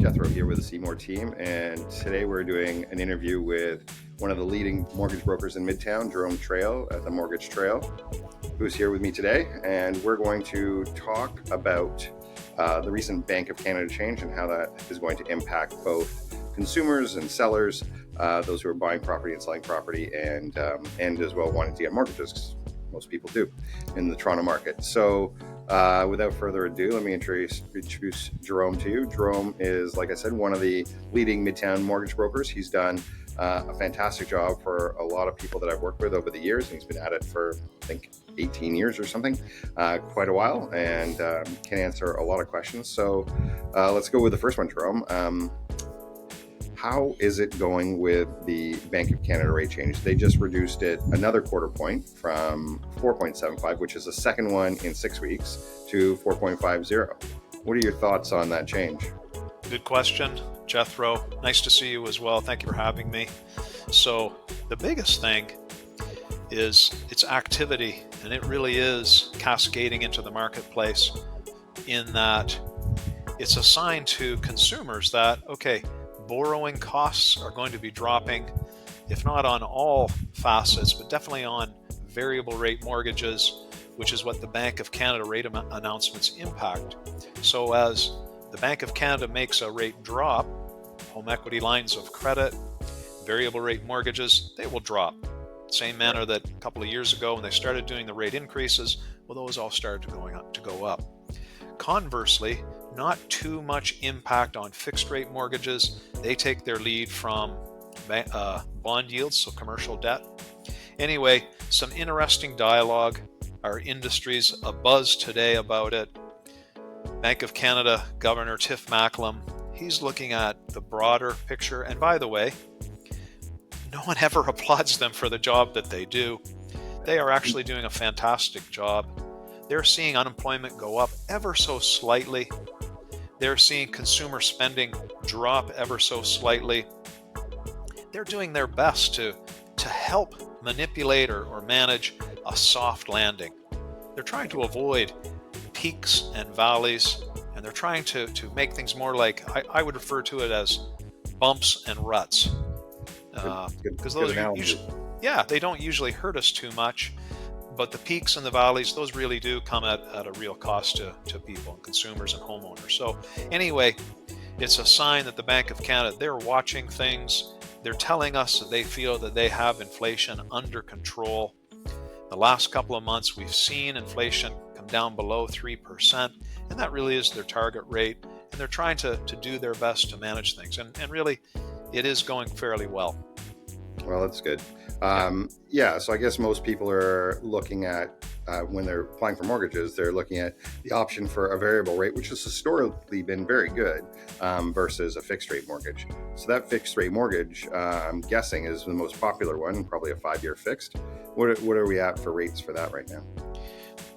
Jethro here with the Seymour team, and today we're doing an interview with one of the leading mortgage brokers in Midtown, Jerome Trail at the Mortgage Trail, who's here with me today. And we're going to talk about the recent Bank of Canada change and how that is going to impact both consumers and sellers, those who are buying property and selling property, and as well wanting to get mortgages, because most people do in the Toronto market. So without further ado, let me introduce Jerome to you. Jerome is, like I said, one of the leading Midtown mortgage brokers. He's done a fantastic job for a lot of people that I've worked with over the years, and he's been at it for, I think, 18 years or something, quite a while, and can answer a lot of questions. So let's go with the first one, Jerome. How is it going with the Bank of Canada rate change? They just reduced it another quarter point from 4.75, which is the second one in 6 weeks, to 4.50. What are your thoughts on that change? Good question, Jethro. Nice to see you as well. Thank you for having me. So the biggest thing is its activity, and it really is cascading into the marketplace in that it's a sign to consumers that, okay, borrowing costs are going to be dropping, if not on all facets, but definitely on variable rate mortgages, which is what the Bank of Canada rate announcements impact. So as the Bank of Canada makes a rate drop, home equity lines of credit, variable rate mortgages, they will drop. Same manner that a couple of years ago when they started doing the rate increases, well, those all started to go up. Conversely, not too much impact on fixed rate mortgages. They take their lead from bond yields, so commercial debt. Anyway, some interesting dialogue. Our industry's abuzz today about it. Bank of Canada Governor Tiff Macklem, he's looking at the broader picture. And by the way, no one ever applauds them for the job that they do. They are actually doing a fantastic job. They're seeing unemployment go up ever so slightly. They're seeing consumer spending drop ever so slightly. They're doing their best to help manipulate or manage a soft landing. They're trying to avoid peaks and valleys, and they're trying to make things more like, I would refer to it as bumps and ruts. Because those are usually, they don't usually hurt us too much. But the peaks and the valleys, those really do come at a real cost to people and consumers and homeowners. So anyway, it's a sign that the Bank of Canada, they're watching things. They're telling us that they feel that they have inflation under control. The last couple of months, we've seen inflation come down below 3%, and that really is their target rate. And they're trying to do their best to manage things. And really, it is going fairly well. Well, that's good. So I guess most people are looking at, when they're applying for mortgages, they're looking at the option for a variable rate, which has historically been very good, versus a fixed rate mortgage. So that fixed rate mortgage, I'm guessing, is the most popular one, probably a 5-year fixed. What are we at for rates for that right now?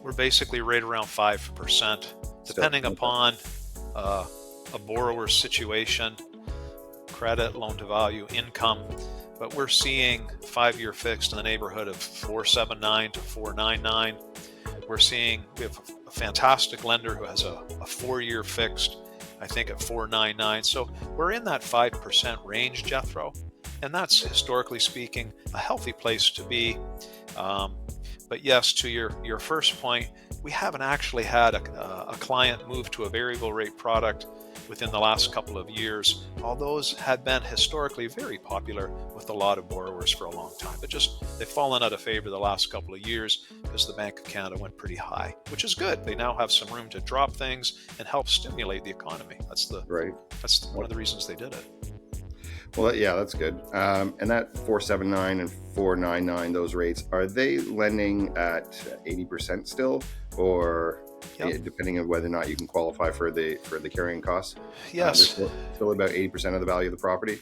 We're basically right around 5%, depending upon a borrower's situation, credit, loan to value, income. But we're seeing 5-year fixed in the neighborhood of 4.79 to 4.99. We have a fantastic lender who has a 4-year fixed, I think at 4.99. So we're in that 5% range, Jethro, and that's, historically speaking, a healthy place to be. But yes, to your first point, we haven't actually had a client move to a variable rate product within the last couple of years, although those had been historically very popular with a lot of borrowers for a long time. But they've fallen out of favor the last couple of years because the Bank of Canada went pretty high, which is good. They now have some room to drop things and help stimulate the economy. That's one of the reasons they did it. Well, yeah, that's good. And that 4.79 and 4.99, those rates, are they lending at 80% still, or depending on whether or not you can qualify for the carrying costs? Yes. Still about 80% of the value of the property?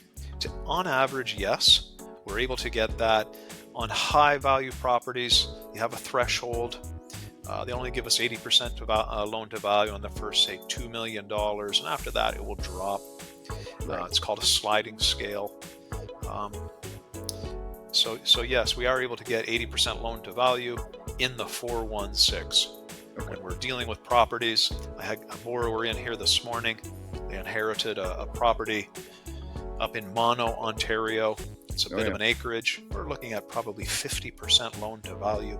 On average, yes. We're able to get that. On high value properties, you have a threshold. They only give us 80% loan to value on the first, say, $2 million. And after that, it will drop. It's called a sliding scale. So yes, we are able to get 80% loan to value in the 4.16. Okay. when we're dealing with properties. I had a borrower in here this morning. They inherited a property up in Mono, Ontario. It's a bit of an acreage. We're looking at probably 50% loan to value.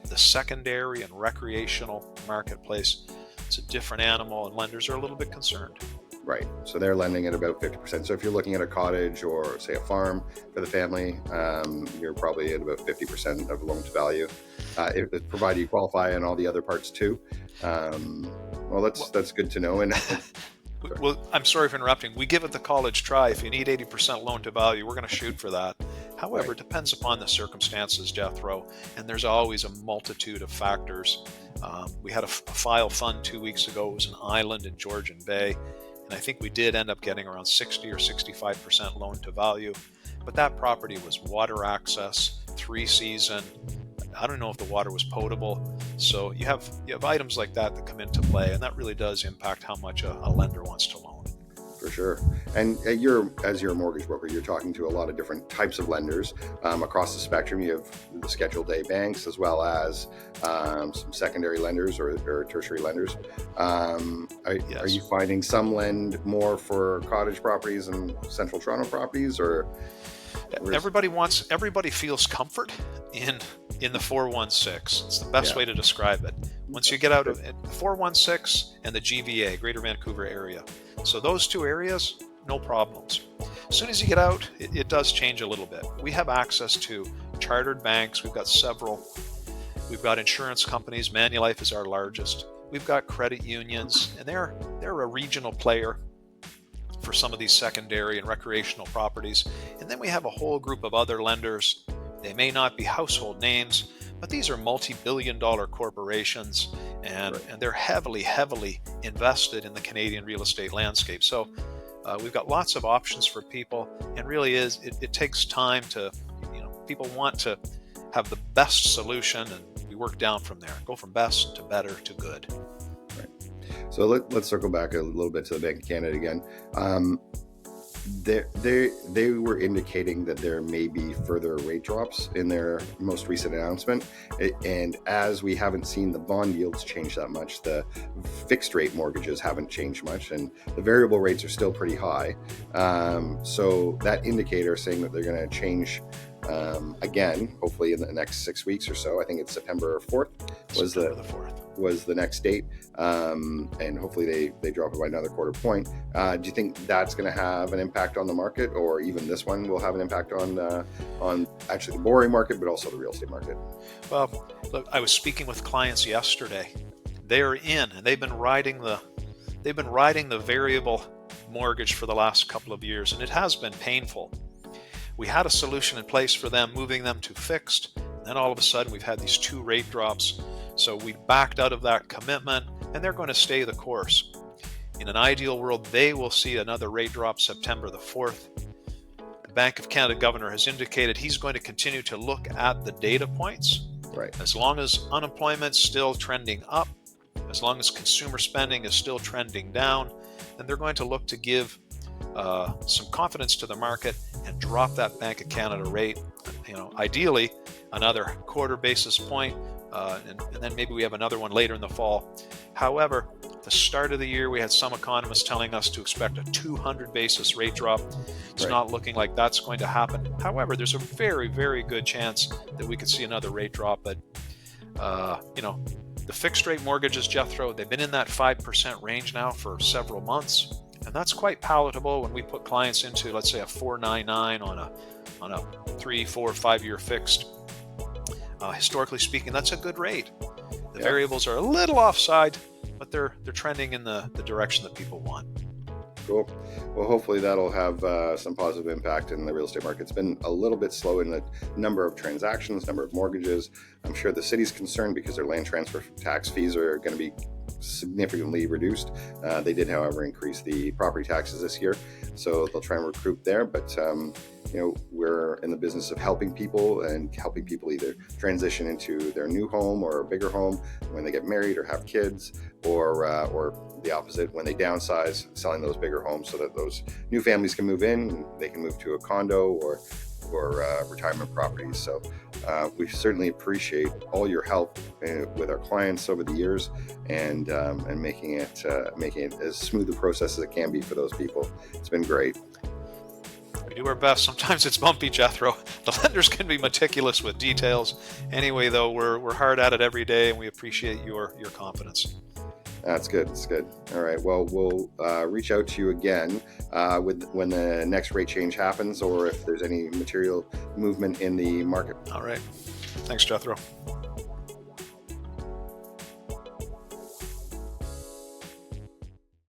The secondary and recreational marketplace, it's a different animal, and lenders are a little bit concerned. Right. So they're lending at about 50%. So if you're looking at a cottage or, say, a farm for the family, you're probably at about 50% of loan to value, provided you qualify on all the other parts too. Well, that's good to know. And well, I'm sorry for interrupting. We give it the college try. If you need 80% loan to value, we're going to shoot for that. However, It depends upon the circumstances, Jethro, and there's always a multitude of factors. We had a file fund 2 weeks ago. It was an island in Georgian Bay, and I think we did end up getting around 60 or 65% loan to value. But that property was water access, 3-season. I don't know if the water was potable. So you have items like that come into play, and that really does impact how much a lender wants to loan. For sure. And as you're a mortgage broker, you're talking to a lot of different types of lenders across the spectrum. You have the Scheduled A banks, as well as some secondary lenders or tertiary lenders. Yes. Are you finding some lend more for cottage properties and central Toronto properties, or? Everybody feels comfort in the 416. It's the best way to describe it. Once you get out of it, the 416 and the GVA, Greater Vancouver Area. So those two areas, no problems. As soon as you get out, it does change a little bit. We have access to chartered banks. We've got several. We've got insurance companies. Manulife is our largest. We've got credit unions, and they're a regional player for some of these secondary and recreational properties. And then we have a whole group of other lenders. They may not be household names, but these are multi-billion-dollar corporations, and they're heavily invested in the Canadian real estate landscape. So we've got lots of options for people, and really it takes time to, people want to have the best solution, and we work down from there. Go from best to better to good. Right. So let's circle back a little bit to the Bank of Canada again. They were indicating that there may be further rate drops in their most recent announcement. And as we haven't seen the bond yields change that much, the fixed rate mortgages haven't changed much, and the variable rates are still pretty high. So that indicator saying that they're going to change again, hopefully in the next 6 weeks or so. I think it's September 4th was the next date, and hopefully they drop it by another quarter point. Do you think that's going to have an impact on the market, or even this one will have an impact on actually the borrowing market, but also the real estate market? Well, look, I was speaking with clients yesterday. They're in, and they've been riding the variable mortgage for the last couple of years, and it has been painful. We had a solution in place for them, moving them to fixed. Then all of a sudden, we've had these 2 rate drops. So we backed out of that commitment, and they're going to stay the course. In an ideal world, they will see another rate drop September the 4th. The Bank of Canada governor has indicated he's going to continue to look at the data points. Right. As long as unemployment's still trending up, as long as consumer spending is still trending down, then they're going to look to give some confidence to the market and drop that Bank of Canada rate. Ideally, another quarter basis point, and then maybe we have another one later in the fall. However, at the start of the year, we had some economists telling us to expect a 200 basis rate drop. It's not looking like that's going to happen. However, there's a very, very good chance that we could see another rate drop. But, the fixed rate mortgages, Jethro, they've been in that 5% range now for several months. And that's quite palatable when we put clients into, let's say, a 4.99 on a 3, 4, 5-year fixed. Historically speaking, that's a good rate. The variables are a little offside, but they're trending in the direction that people want. Cool. Well, hopefully that'll have some positive impact in the real estate market. It's been a little bit slow in the number of transactions, number of mortgages. I'm sure the city's concerned because their land transfer tax fees are going to be significantly reduced. They did, however, increase the property taxes this year, so they'll try and recruit there. But we're in the business of helping people either transition into their new home or a bigger home when they get married or have kids, or the opposite, when they downsize, selling those bigger homes so that those new families can move in, they can move to a condo for retirement properties. So we certainly appreciate all your help with our clients over the years, and making it as smooth a process as it can be for those people. It's been great. We do our best. Sometimes it's bumpy, Jethro. The lenders can be meticulous with details. Anyway, though, we're hard at it every day, and we appreciate your confidence. That's good. It's good. All right. Well, we'll reach out to you again with when the next rate change happens, or if there's any material movement in the market. All right. Thanks, Jethro.